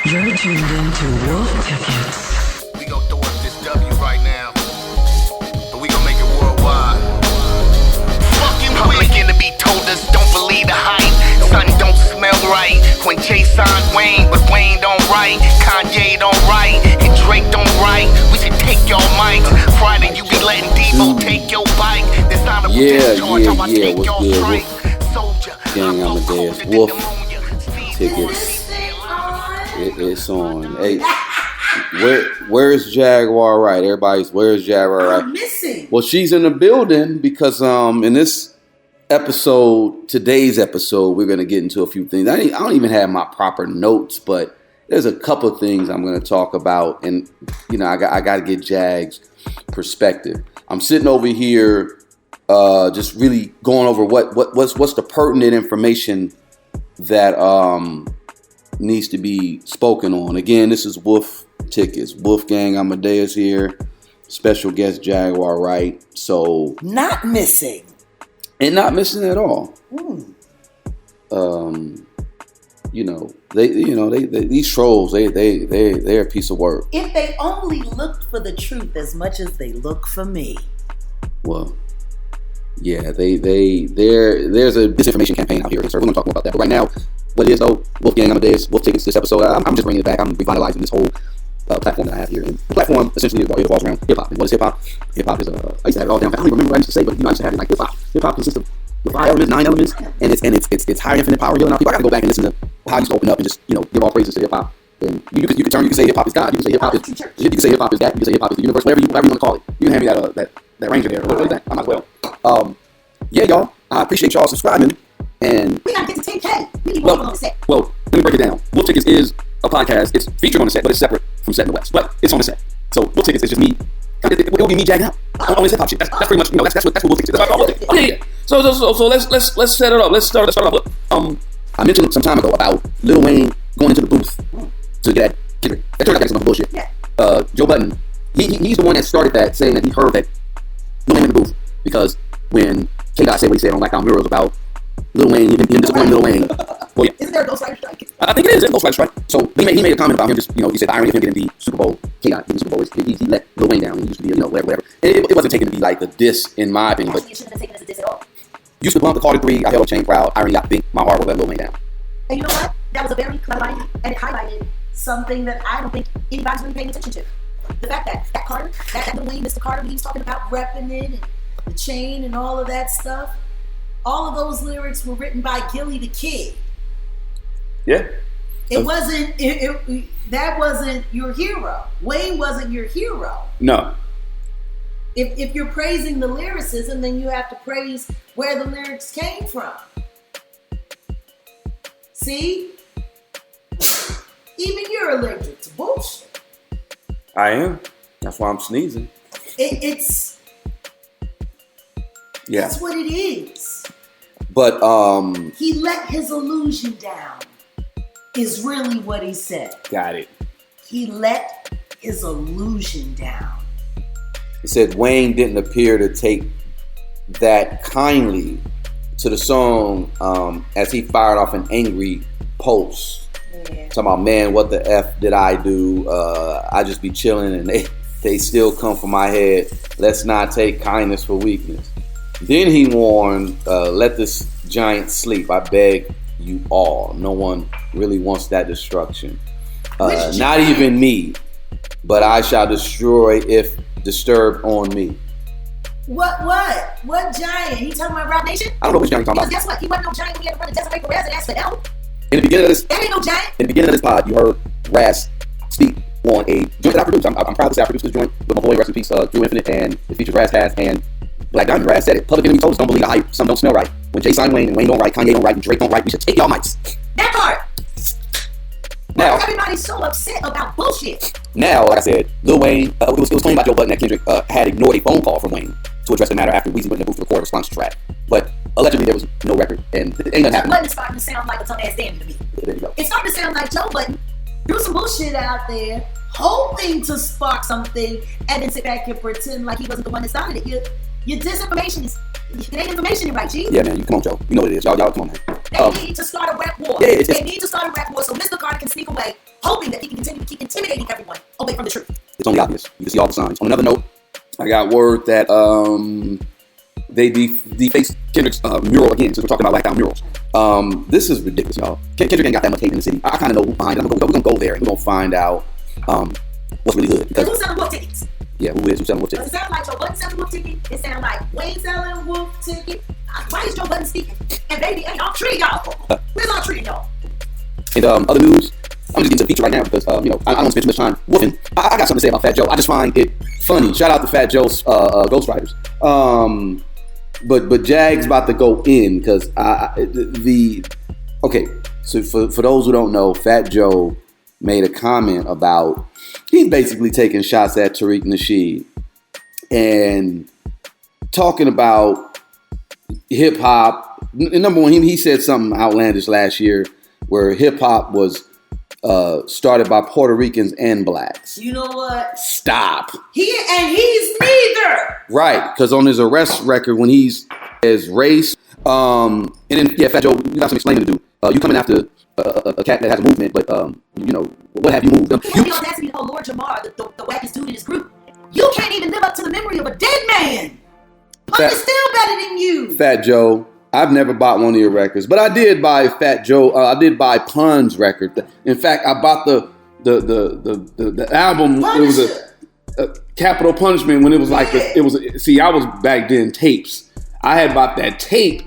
You're tuned into WolfTix. We gon' throw up this W right now, but we gon' make it worldwide. Fucking public enemy told us don't believe the hype. Sun don't smell right when Jay signed Wayne, but Wayne don't write, Kanye don't write, and Drake don't write. We should take your mics. Friday you be letting Devo take your bike. Dishonorable discharge, how I take your strike. Soldier, Wolfgang Amadeuz, WolfTix. It's on. Hey, where's Jaguar Wright? Everybody's where's Jaguar Wright? I'm missing. Well, she's in the building because in this episode, today's episode, we're gonna get into a few things. I don't even have my proper notes, but there's a couple of things I'm gonna talk about, and you know, I got to get Jag's perspective. I'm sitting over here, just really going over what's the pertinent information that needs to be spoken on. Again, this is WolfTix. Wolfgang Amadeuz here. Special guest Jaguar Wright. So not missing. And not missing at all. These trolls, they're a piece of work. If they only looked for the truth as much as they look for me. Well, yeah, there's a disinformation campaign out here. So we're gonna talk more about that. But right now, what it is though, Wolfgang Amadeuz, WolfTix, this episode, I'm just bringing it back. I'm revitalizing this whole platform that I have here. And the platform essentially revolves around hip hop. And what is hip hop? Hip hop is I used to have it all down. I don't even remember what I used to say, but I used to have it like hip hop. Hip hop consists of the 9 elements, and it's higher infinite power. Now people, I gotta go back and listen to how I used to open up and just give all praises to hip hop. And you can say hip hop is God. You can say hip hop is that. You can say hip hop is the universe. Whatever you want to call it. You can hand me that ranger there. What is that? I might as well. Yeah, y'all. I appreciate y'all subscribing. And we gotta get to 10K. We need more on the set. Well, let me break it down. WolfTix is a podcast. It's featured on the set, but it's separate from Set in the West. But it's on the set. So WolfTix is just me. It'll be me jagging out on this hip hop shit. That's pretty much that's what WolfTix is. That's what I call WolfTix. Oh yeah. So let's set it up. Let's start off. I mentioned some time ago about Lil Wayne going into the booth to get Kendrick. That turned out to be some bullshit. Yeah. Joe Budden, he's the one that started that, saying that he heard that Lil Wayne in the booth because when K-Dot said what he said on Black Town Heroes about Lil Wayne, him disappointing Lil Wayne. Well, yeah. Isn't there a ghostwriter strike? I think it is. There's a ghostwriter strike. So he made a comment about him. Just he said the irony of him getting the Super Bowl. K-Dot getting the Super Bowl is he let Lil Wayne down. He used to be whatever. It wasn't taken to be like a diss in my opinion. But it shouldn't have been taken as a diss at all. Used to bump the Carter 3. I held a chain crowd. Irony got big. My heart will let Lil Wayne down. And you know what? That was a very clever line, and it highlighted something that I don't think anybody's really paying attention to. The fact that Carter, that Lil Wayne, Mr. Carter, he was talking about repping it and the chain and all of that stuff. All of those lyrics were written by Gilly the Kid. Yeah. It wasn't. That wasn't your hero. Wayne wasn't your hero. No. If you're praising the lyricism, then you have to praise where the lyrics came from. See? Even you're allergic to bullshit. I am. That's why I'm sneezing. It's. Yeah. That's what it is. But he let his illusion down. Is really what he said. Got it. He let his illusion down. He said Wayne didn't appear to take that kindly to the song as he fired off an angry post. Yeah. Talking about, man, what the F did I do? I just be chilling and they still come for my head. Let's not take kindness for weakness. Then he warned, let this giant sleep. I beg you all. No one really wants that destruction. Not even me. But I shall destroy if disturbed on me. What giant? He talking about Rock Nation? I don't know which giant he's talking about. Guess what? He wasn't no giant when he had to run the Desiree Perez and ask for help. In the beginning of this, that ain't no giant. In the beginning of this pod, you heard Raz speak on a joint that I produced. I'm proud to say I produced this joint with my boy, rest in peace, Drew Infinite, and it features Raz Taz and Black Diamond. Raz said it. Public enemy told us don't believe the hype. Some don't smell right. When Jay signed Wayne and Wayne don't write, Kanye don't write, and Drake don't write, we should take y'all mics. That part. Now, everybody's so upset about bullshit. Now, like I said, Lil Wayne, it was claimed by Joe Budden that Kendrick had ignored a phone call from Wayne to address the matter after Weezy went in the booth to record a response track. But allegedly there was no record, and it ain't nothing happening. Budden is starting to sound like a tough ass Danny to me. There you go. It's starting to sound like Joe Budden threw some bullshit out there, hoping to spark something, and then sit back and pretend like he wasn't the one that started it. Your disinformation is. It ain't information, right, G? Yeah, man. Come on, Joe. You know what it is. Y'all come on, man. They need to start a rap war. Yeah, they need to start a rap war so Mr. Carter can speak away, hoping that he can continue to keep intimidating everyone away from the truth. It's only obvious. You can see all the signs. On another note, I got word that they defaced Kendrick's mural again, since we're talking about blacked out murals. This is ridiculous, y'all. Kendrick ain't got that much hate in the city. I kind of know who's behind it. We're going to go there and we're going to find out what's really good. Because who's selling wolf tickets? Yeah, who's selling wolf tickets? Does it sound like Joe Budden selling wolf ticket? It sounds like Wayne selling wolf ticket. Why is Joe Budden speaking? And baby, ain't all three of y'all. Where's all three of y'all? And other news, I'm just getting to the feature right now because, I don't spend too much time woofing. I got something to say about Fat Joe. I just find it funny. Shout out to Fat Joe's ghostwriters. But Jag's about to go in because so for those who don't know, Fat Joe made a comment about he's basically taking shots at Tariq Nasheed and talking about hip hop. Number one, he said something outlandish last year where hip hop was started by Puerto Ricans and blacks. You know what? Stop. He's neither. Right, because on his arrest record, when he's as race, and then Fat Joe, you got some explaining to do. You coming after a cat that has a movement, but what have you moved? You have the audacity to call Lord Jamar the wackest dude in his group. You can't even live up to the memory of a dead man. Pun is still better than you. Fat Joe, I've never bought one of your records, but I did buy Fat Joe. I did buy Pun's record. In fact, I bought the album. Punisher. It was a Capital Punishment when it was like I was back then tapes. I had bought that tape,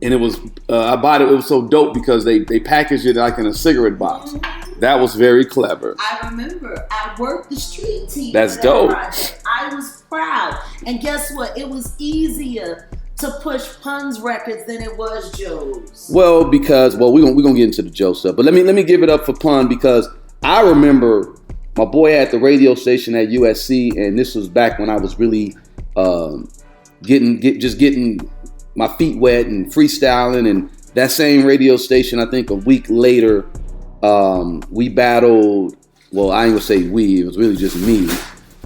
and it was I bought it. It was so dope because they packaged it like in a cigarette box. Mm-hmm. That was very clever. I remember. I worked the street team. That's dope. Project. I was proud, and guess what? It was easier to push Pun's records than it was Joe's. Well, because we're gonna get into the Joe stuff, but let me give it up for Pun because I remember my boy at the radio station at USC, and this was back when I was really getting my feet wet and freestyling, and that same radio station. I think a week later, we battled. Well, I ain't gonna say we. It was really just me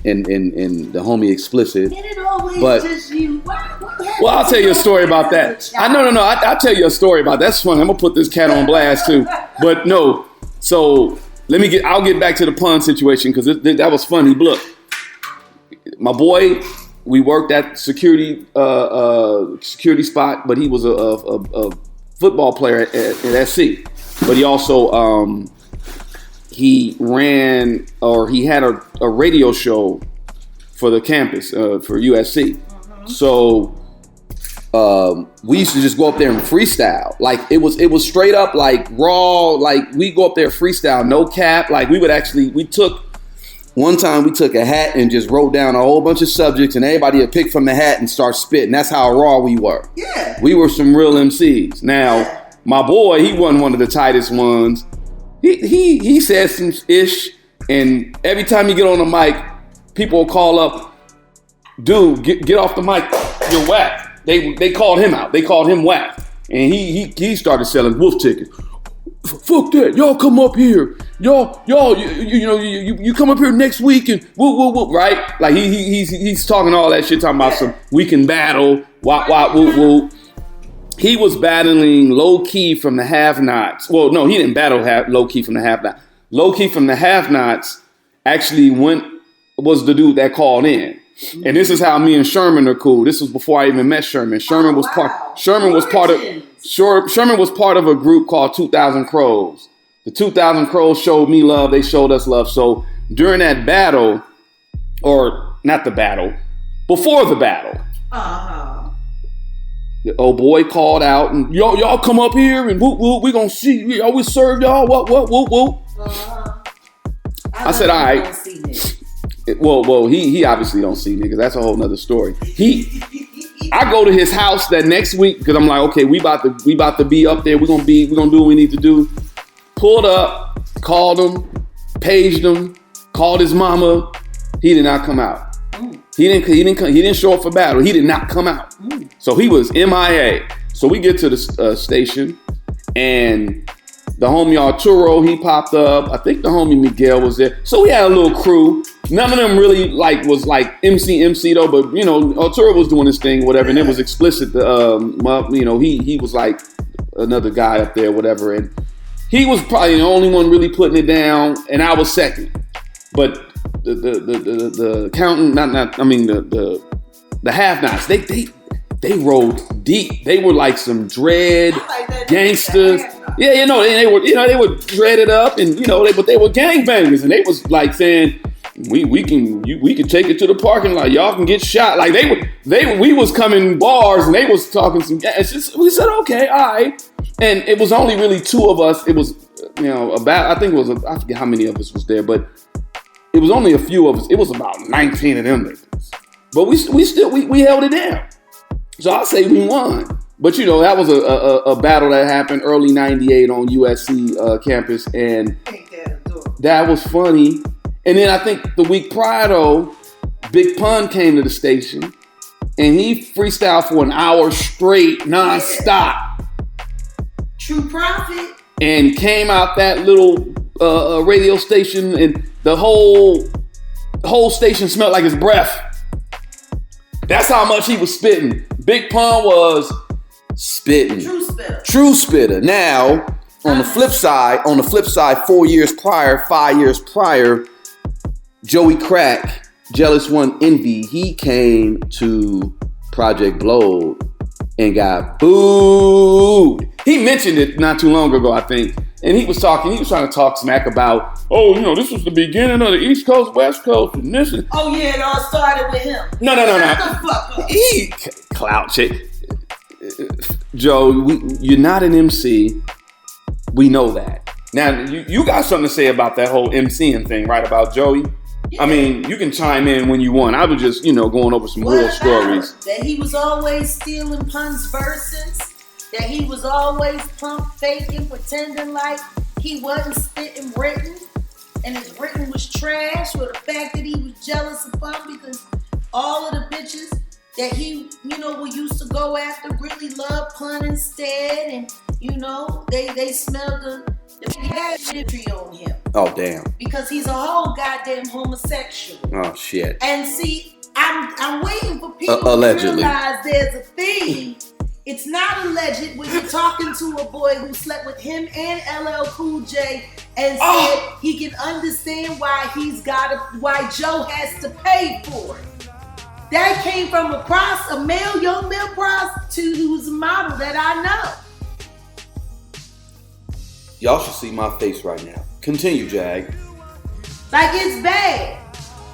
and the homie Explicit. Did it always just you? Well, I'll tell you a story about that. I'll tell you a story about that. That's funny. I'm gonna put this cat on blast too. But no, so I'll get back to the Pun situation because that was funny. Look, my boy, we worked at security spot, but he was a football player at SC. But he also he ran or he had a radio show for the campus for USC. Mm-hmm. So we used to just go up there and freestyle. Like it was straight up like raw. Like we go up there freestyle, no cap. Like we took a hat and just wrote down a whole bunch of subjects, and everybody would pick from the hat and start spitting. That's how raw we were. Yeah, we were some real MCs. Now my boy, he wasn't one of the tightest ones. He said some ish, and every time you get on the mic, people will call up, dude, get off the mic, you're whack. They called him out. They called him whack, and he started selling wolf tickets. Fuck that, y'all come up here, y'all, you come up here next week and whoop, right? Like he's talking all that shit, talking about some we can battle, whoop. He was battling Low Key from the Have-Nots. Well, no, he didn't battle Low Key from the Have-Nots. Low Key from the Have-Nots actually was the dude that called in. And this is how me and Sherman are cool. This was before I even met Sherman. Sherman was part of a group called 2,000 Crows. The 2,000 Crows showed me love. They showed us love. So during that battle, or not the battle, before the battle, the old boy called out and y'all come up here and whoop, we gonna see. We always serve y'all. Whoop. I said, all right. Well, he obviously don't see niggas. That's a whole nother story. I go to his house that next week because I'm like, okay, we about to be up there. We're gonna do what we need to do. Pulled up, called him, paged him, called his mama. He did not come out. He didn't show up for battle. He did not come out. So he was MIA. So we get to the station, and the homie Arturo, he popped up. I think the homie Miguel was there. So we had a little crew. None of them really was MC though, but Arturo was doing his thing, whatever, and it was Explicit. He was like another guy up there, whatever, and he was probably the only one really putting it down, and I was second. But the counting, the have-nots, they rolled deep. They were like some dread gangsters. Yeah, they were dreaded up, and but they were gangbangers, and they was like saying, we can take it to the parking lot. Y'all can get shot. Like we was coming bars, and they was talking some. We said okay, all right. And it was only really two of us. It was I forget how many of us was there, but it was only a few of us. It was about 19 of them niggas. But we held it down. So I'll say we won. But that was a battle that happened early '98 on USC campus, and that was funny. And then I think the week prior, though, Big Pun came to the station, and he freestyled for an hour straight, nonstop. True Prophet. And came out that little radio station, and the whole station smelled like his breath. That's how much he was spitting. Big Pun was spitting. True spitter. Now, on the flip side, 5 years prior, Joey Crack, Jealous One Envy, he came to Project Blowed and got booed. He mentioned it not too long ago, I think. And he was trying to talk smack about, this was the beginning of the East Coast, West Coast, and this. Oh yeah, it all started with him. No. Shut the fuck up. He clout chick. Joe, you're not an MC. We know that. Now, you got something to say about that whole MCing thing, right? About Joey? Yeah. I mean, you can chime in when you want. I was just, going over some real stories. That he was always stealing Pun's verses. That he was always pump faking, pretending like he wasn't spitting written. And his written was trash. Or the fact that he was jealous of Pun because all of the bitches that he, we used to go after really loved Pun instead. And, they smelled the imagery on him. Oh, damn. Because he's a whole goddamn homosexual. Oh, shit. And see, I'm waiting for people allegedly to realize there's a thing. It's not alleged when you're talking to a boy who slept with him and LL Cool J and said he can understand why why Joe has to pay for it. That came from a young male prostitute who's a model that I know. Y'all should see my face right now. Continue, Jag. Like, it's bad.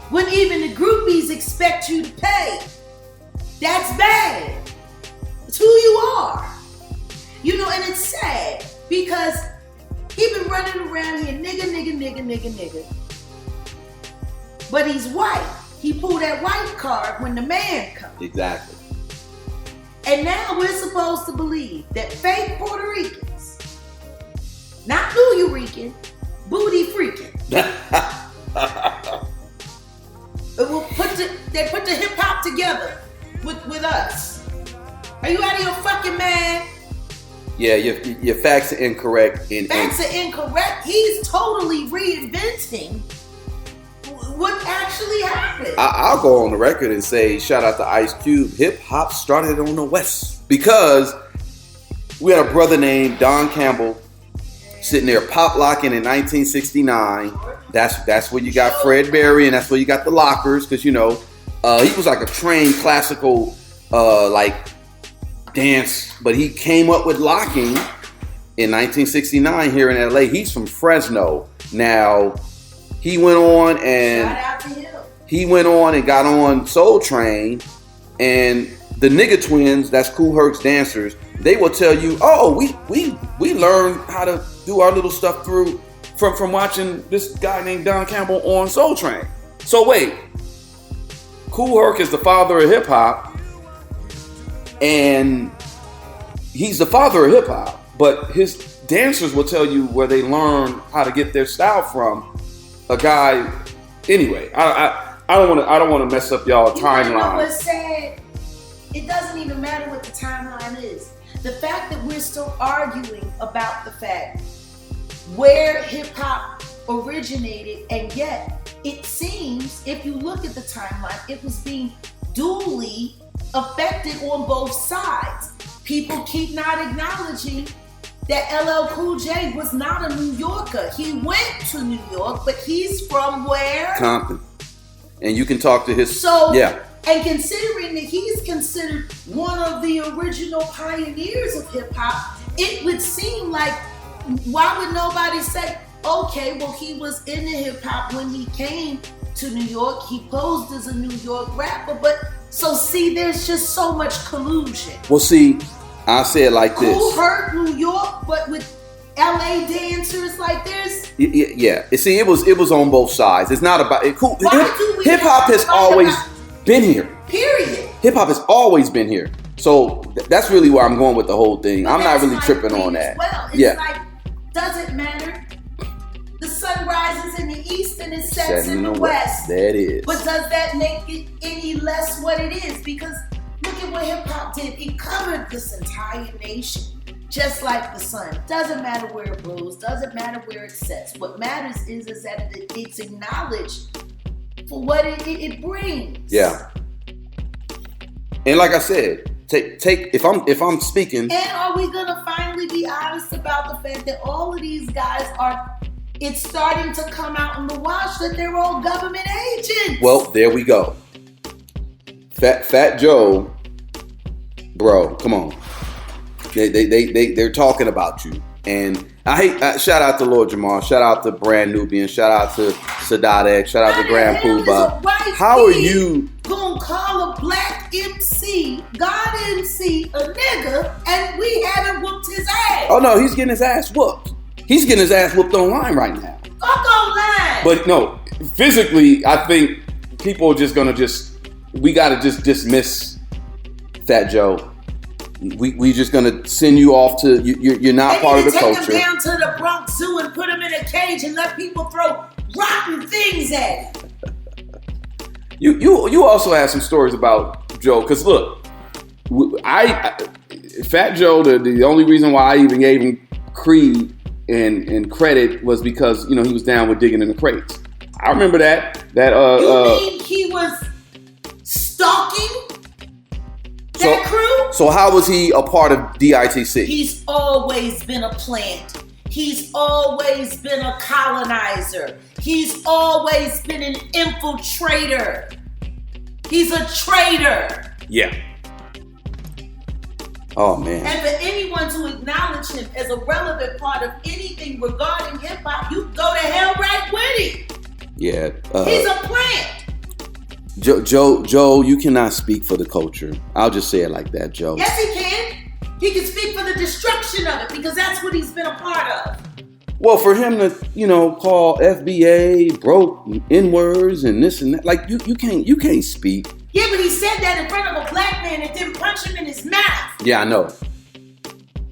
When even the groupies expect you to pay. That's bad. It's who you are. And it's sad because he been running around here nigga. But he's white. He pulled that white card when the man comes. Exactly. And now we're supposed to believe that fake Puerto Ricans, not Nuyorican, booty freaking. They put the hip hop together with us. Are you out of your fucking mind? Yeah, your facts are incorrect. Facts are incorrect. He's totally reinventing what actually happened. I'll go on the record and say, shout out to Ice Cube. Hip hop started on the West because we had a brother named Don Campbell sitting there pop locking in 1969. That's where you got Fred Berry, and that's where you got the Lockers, because he was like a trained classical dance, but he came up with locking in 1969 here in LA. He's from Fresno. Now he went on and got on Soul Train, and the nigga twins, that's Kool Herc's dancers, they will tell you, we learned how to do our little stuff from watching this guy named Don Campbell on Soul Train. So wait, Kool Herc is the father of hip hop, and he's the father of hip hop, but his dancers will tell you where they learn how to get their style from. A guy, anyway. I don't want to mess up y'all timeline. You know what's sad? It doesn't even matter what the timeline is. The fact that we're still arguing about the fact where hip hop originated, and yet it seems, if you look at the timeline, it was being duly affected on both sides. People keep not acknowledging that LL Cool J was not a New Yorker. He went to New York, but he's from where? Compton. And you can talk to his... And considering that he's considered one of the original pioneers of hip-hop, it would seem like, why would nobody say, okay, well, he was in the hip-hop when he came to New York. He posed as a New York rapper. But, so see, there's just so much collusion. Well, see, I say it like this. Who hurt New York, but with LA dancers, like there's... Yeah. See, it was on both sides. It's not about... Cool. Hip-hop has always been here. Period. Hip-hop has always been here. So that's really where I'm going with the whole thing. But I'm not really tripping on that. Well, it's like, does it matter? The sun rises in the east and it sets in the west. That is. But does that make it any less what it is? Because look at what hip-hop did. It covered this entire nation. Just like the sun. Doesn't matter where it blows. Doesn't matter where it sets. What matters is that it's acknowledged for what it brings. Yeah. And like I said, take if I'm speaking. And are we gonna finally be honest about the fact that all of these guys it's starting to come out in the wash that they're all government agents? Well, there we go. Fat Joe, bro, come on. They're talking about you. And shout out to Lord Jamar, shout out to Brand Nubian, shout out to Sadat X, shout out to Grand Poobah. How are you gonna call a black MC, God MC, a nigga, and we haven't whooped his ass? Oh no, he's getting his ass whooped. He's getting his ass whooped online right now. Fuck online. But no, physically, I think people are just gonna we gotta just dismiss Fat Joe. We just gonna send you off to you're not part of the culture. Take him down to the Bronx Zoo and put him in a cage and let people throw rotten things at him. You also have some stories about Joe, because look, Fat Joe, the only reason why I even gave him creed and credit was because he was down with digging in the crates. I remember that. You mean he was stalking that crew? So how was he a part of DITC? He's always been a plant. He's always been a colonizer. He's always been an infiltrator. He's a traitor. Yeah. Oh, man. And for anyone to acknowledge him as a relevant part of anything regarding hip-hop, you go to hell right with him. Yeah. He's a plant. Joe, you cannot speak for the culture. I'll just say it like that, Joe. Yes, he can. He can speak for the destruction of it because that's what he's been a part of. Well, for him to, call FBA broke N-words and this and that, like you can't speak. Yeah, but he said that in front of a black man and didn't punch him in his mouth. Yeah, I know.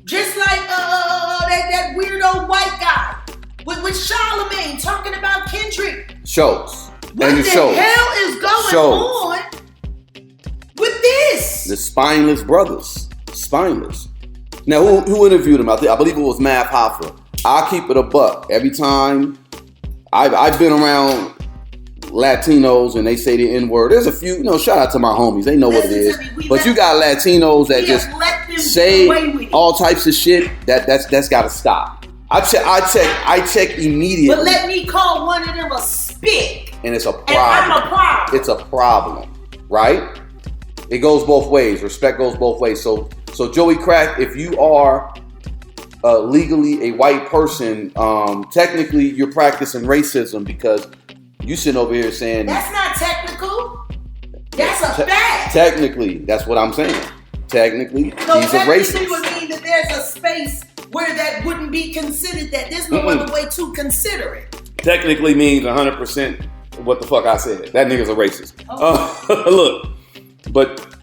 Just like that weirdo white guy with Charlemagne talking about Kendrick. Shows. What the hell is going on with this? The Spineless Brothers. Spineless. Now, who interviewed him? I believe it was Mav Hoffa. I'll keep it a buck. Every time I've been around Latinos and they say the N-word, there's a few, shout out to my homies. They know what it is. But you got Latinos that just say all types of shit. That's got to stop. I check immediately. But let me call one of them a spick. And it's a problem. And I'm a problem. It's a problem, right? It goes both ways. Respect goes both ways. So Joey Crack, if you are legally a white person, technically you're practicing racism because you sitting over here saying that's not technical. That's a fact. Technically, that's what I'm saying. Technically, so he's a racist. Technically would mean that there's a space where that wouldn't be considered. That there's no other way to consider it. Technically means 100% what the fuck I said. That nigga's a racist. Okay. Look, but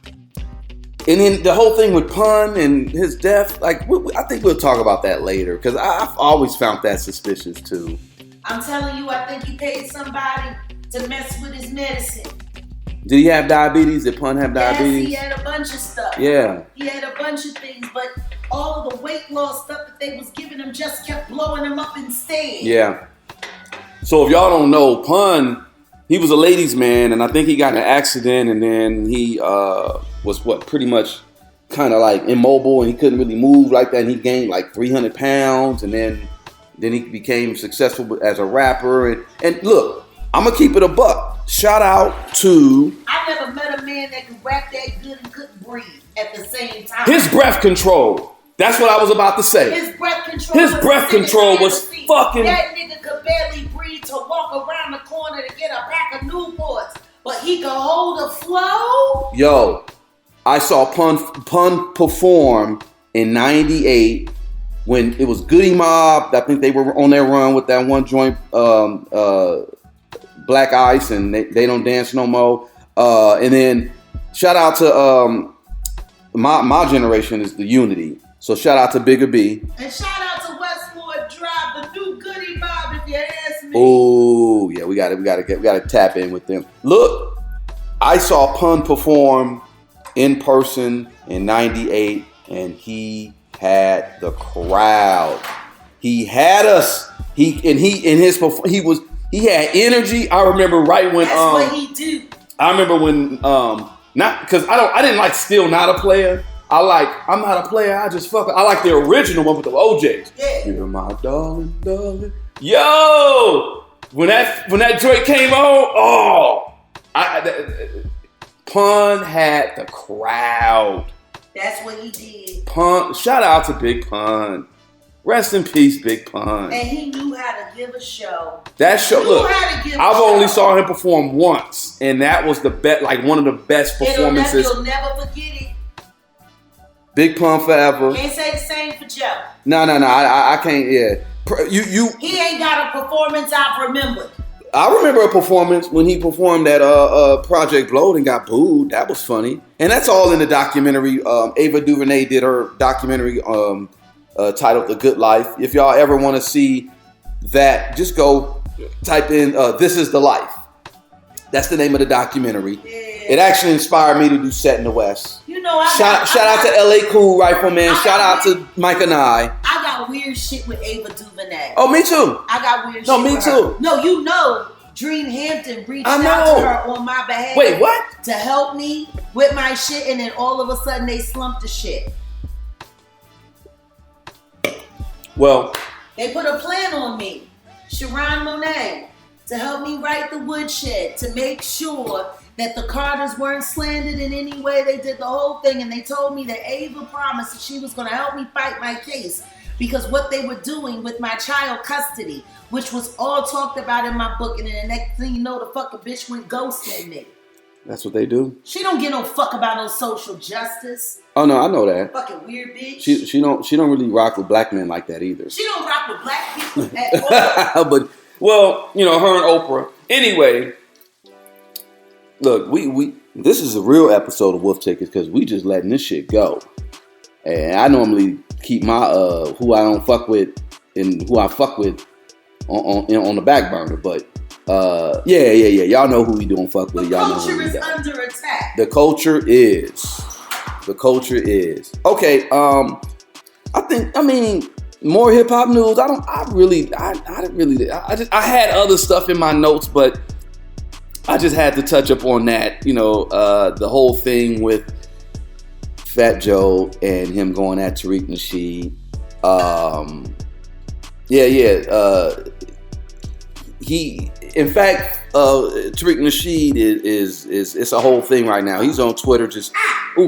and then the whole thing with Pun and his death, like I think we'll talk about that later because I've always found that suspicious too. I'm telling you, I think he paid somebody to mess with his medicine. Did he have diabetes? Did Pun have diabetes? Yes, he had a bunch of stuff. Yeah. He had a bunch of things, but all of the weight loss stuff that they was giving him just kept blowing him up instead. Yeah. So if y'all don't know, Pun, he was a ladies' man, and I think he got in an accident, and then he was pretty much kind of like immobile and he couldn't really move like that. And he gained like 300 pounds, and then he became successful as a rapper. And look, I'm gonna keep it a buck. Shout out to. I never met a man that could rap that good and couldn't breathe at the same time. His breath control. That's what I was about to say. His breath control was fucking. That nigga could barely breathe to walk around the corner to get a pack of Newports, but he could hold a flow. Yo, I saw Pun perform in '98 when it was Goody Mob. I think they were on their run with that one joint, Black Ice, and they don't dance no more. And then shout out to my generation is the Unity. So shout out to Bigger B. And shout out to Westmore Drive, the new Goody Mob, if you ask me. Oh yeah, we gotta tap in with them. Look, I saw Pun perform in person in '98, and he had the crowd. He had us. He had energy. I remember right when that's what he do. I remember when not because I didn't like Still Not a Player. I'm not a player. I just fuck. I like the original one with the OJs. Yeah. You're my darling, darling. Yo, when that joint came on, Pun had the crowd. That's what he did. Pun. Shout out to Big Pun. Rest in peace, Big Pun. And he knew how to give a show. That show, look, I've only saw him perform once, and that was the best, like one of the best performances. You'll never forget it. Big Pun forever. Can't say the same for Joe. No, I can't. Yeah, He ain't got a performance I've remembered. I remember a performance when he performed at Project Blowed and got booed. That was funny, and that's all in the documentary. Ava DuVernay did her documentary titled "The Good Life." If y'all ever want to see that, just go type in "This Is the Life." That's the name of the documentary. Yeah. It actually inspired me to do Set in the West. You know, shout out to LA Cool Rifleman. Shout out to Mike and I got weird shit with Ava DuVernay. Oh, me too. I got weird shit. No, me too. No, you know, Dream Hampton reached out to her on my behalf. Wait, what? To help me with my shit, and then all of a sudden they slumped the shit. Well, they put a plan on me, Sharon Monet, to help me write the woodshed, to make sure that the Carters weren't slandered in any way. They did the whole thing, and they told me that Ava promised that she was going to help me fight my case because what they were doing with my child custody, which was all talked about in my book, and then the next thing you know, the fucking bitch went ghosting me. That's what they do. She don't give no fuck about no social justice. Oh no, I know that. Fucking weird bitch. She don't really rock with black men like that either. She don't rock with black people at all. But well, you know, her and Oprah. Anyway, look, we this is a real episode of Wolf Tickets because we just letting this shit go. And I normally keep my who I don't fuck with and who I fuck with on the back burner, but yeah. Y'all know who we don't fuck with. Y'all know who we got. The culture is under attack. The culture is. Okay, I mean, more hip hop news. I had other stuff in my notes, but I just had to touch up on that. You know, the whole thing with Fat Joe and him going at Tariq Nasheed. He, in fact, Tariq Nasheed is it's a whole thing right now. He's on Twitter just,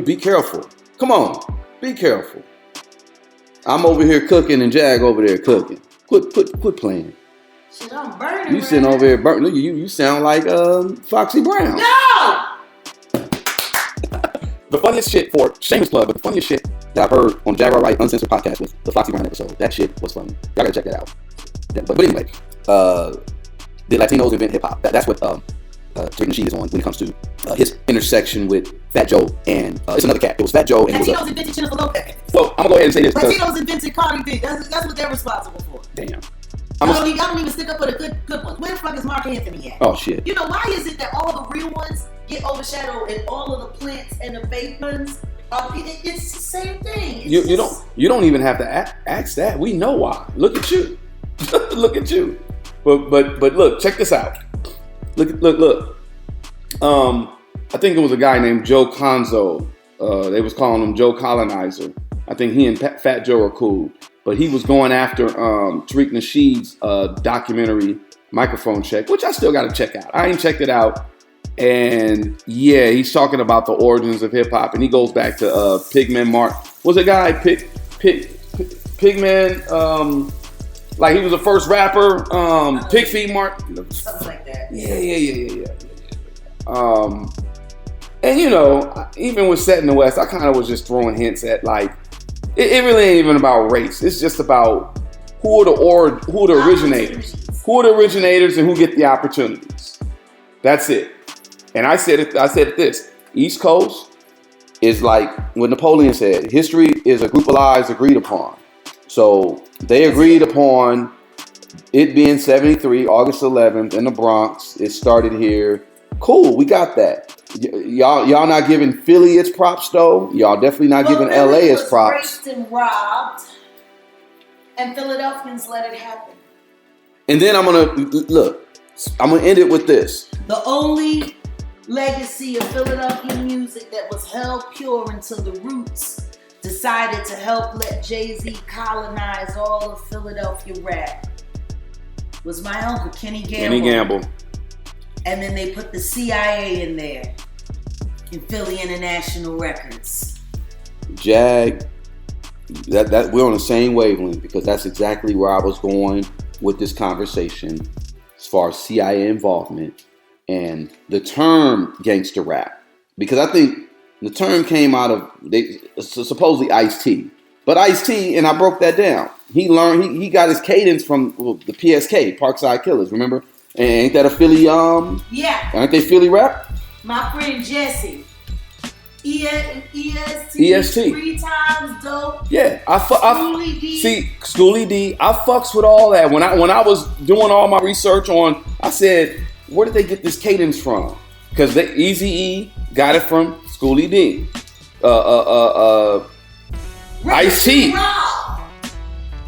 be careful. Come on, be careful. I'm over here cooking and Jag over there cooking. Quit playing. Shit, I'm burning. You sitting over here burning. Look, you sound like Foxy Brown. No! The funniest shit for shameless plug, but the funniest shit that I've heard on Jaguar Wright Uncensored podcast was the Foxy Brown episode. That shit was funny. Y'all gotta check that out. But anyway, the Latinos invent hip hop. That's what Tariq Nasheed is on when it comes to his intersection with Fat Joe and it's another cat. It was Fat Joe and Latinos invented Jennifer Lopez. Well, I'm gonna go ahead and say this. Latinos invented Cardi B. That's what they're responsible for. Damn. I don't even stick up for the good ones. Where the fuck is Mark Anthony at? Oh shit. You know why is it that all the real ones get overshadowed and all of the plants and the fake ones? It's the same thing. You don't even have to ask that. We know why. Look at you. Look at you. But look, check this out. Look. I think it was a guy named Joe Conzo They was calling him Joe Colonizer. I think he and Fat Joe are cool. But he was going after Tariq Nasheed's documentary, Microphone Check, which I still got to check out. I ain't checked it out. And yeah, he's talking about the origins of hip hop, and he goes back to Pigman Mark. Was a guy Pigman? Like he was the first rapper. Pig Feet Mark. Something like that. Yeah. And you know, even with Set in the West, I kind of was just throwing hints at like it really ain't even about race. It's just about who are the originators and who get the opportunities. That's it. And I said it this. East Coast is like what Napoleon said, history is a group of lives agreed upon. So they agreed upon it being 73, August 11th in the Bronx. It started here. Cool, we got that. Y'all not giving Philly its props though. Y'all definitely not giving LA its props. Raped and robbed, and Philadelphians let it happen. And then I'm gonna end it with this. The only legacy of Philadelphia music that was held pure until the Roots decided to help let Jay-Z colonize all of Philadelphia rap was my uncle, Kenny Gamble. And then they put the CIA in there in Philly International Records. Jag, that we're on the same wavelength because that's exactly where I was going with this conversation as far as CIA involvement and the term gangster rap. Because I think the term came out of supposedly Ice-T. But Ice-T, and I broke that down. He learned, he got his cadence from the PSK, Parkside Killers, remember? And ain't that a Philly, yeah. Aren't they Philly rap? My friend Jesse. EST. 3 times dope. Yeah, Schoolie D. See, Schoolie D, I fucks with all that. When I was doing all my research on, I said, where did they get this cadence from? Because the Eazy-E got it from Schoolie D. Ice-T.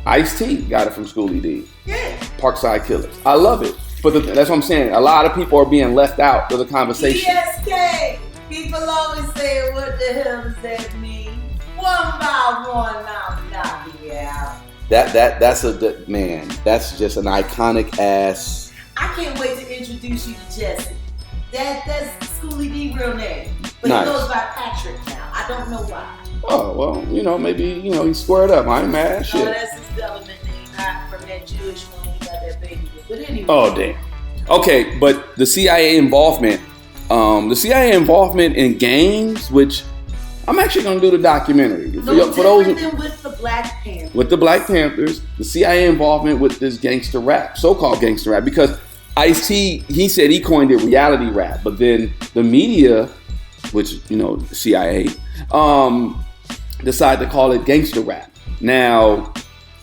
Ice-T got it from Schoolie D. Yeah. Parkside Killers. I love it. But that's what I'm saying. A lot of people are being left out of the conversation. PSK. People always say, what the hell does that mean? One by one, I'm knocking you out. That's just an iconic ass. I can't wait to introduce you to Jesse. That's Schoolie D real name. But Nice. He goes by Patrick now. I don't know why. Oh, well, maybe, he squared up. I ain't mad. Shit. No, that's his government name, not from that Jewish one he got that baby with. But anyway. Oh, damn. Okay, but the CIA involvement in gangs, which I'm actually going to do the documentary. No different than with the Black Panthers. With the Black Panthers, the CIA involvement with this gangster rap, so-called gangster rap, because Ice-T, he said he coined it reality rap, but then the media, which, CIA, decided to call it gangster rap. Now,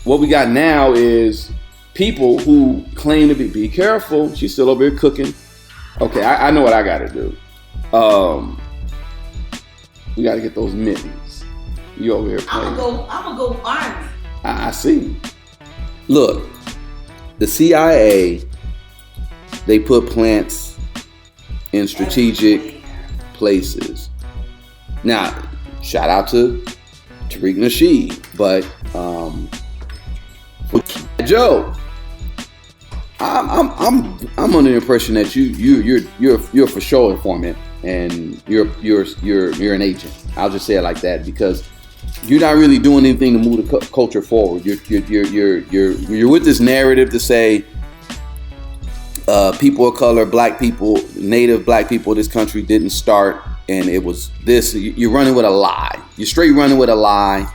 what we got now is people who claim to be careful. She's still over here cooking. Okay, I know what I got to do. We got to get those mittens. You over here playing. I'm gonna go Army. I see. Look, the CIA, they put plants in strategic places. Now, shout out to Tariq Nasheed, but Joe, I'm under the impression that you're for sure informant and you're an agent. I'll just say it like that because you're not really doing anything to move the culture forward. You're with this narrative to say people of color, black people, native black people of this country didn't start, and it was this. You're running with a lie. You're straight running with a lie.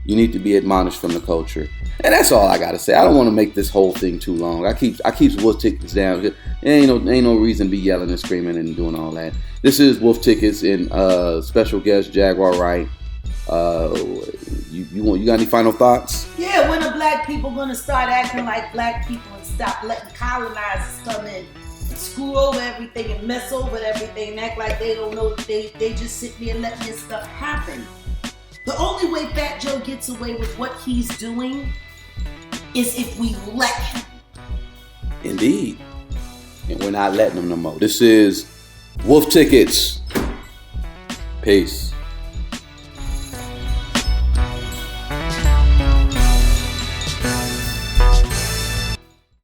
You need to be admonished from the culture. And that's all I gotta say. I don't want to make this whole thing too long. I keep WolfTix down. There ain't no reason to be yelling and screaming and doing all that. This is WolfTix and special guest Jaguar Wright. You got any final thoughts? Yeah, when are black people gonna start acting like black people and stop letting colonizers come in and screw over everything and mess over everything and act like they don't know that they just sit there and letting this stuff happen? The only way Fat Joe gets away with what he's doing is if we let him. Indeed. And we're not letting him no more. This is WolfTix. Peace.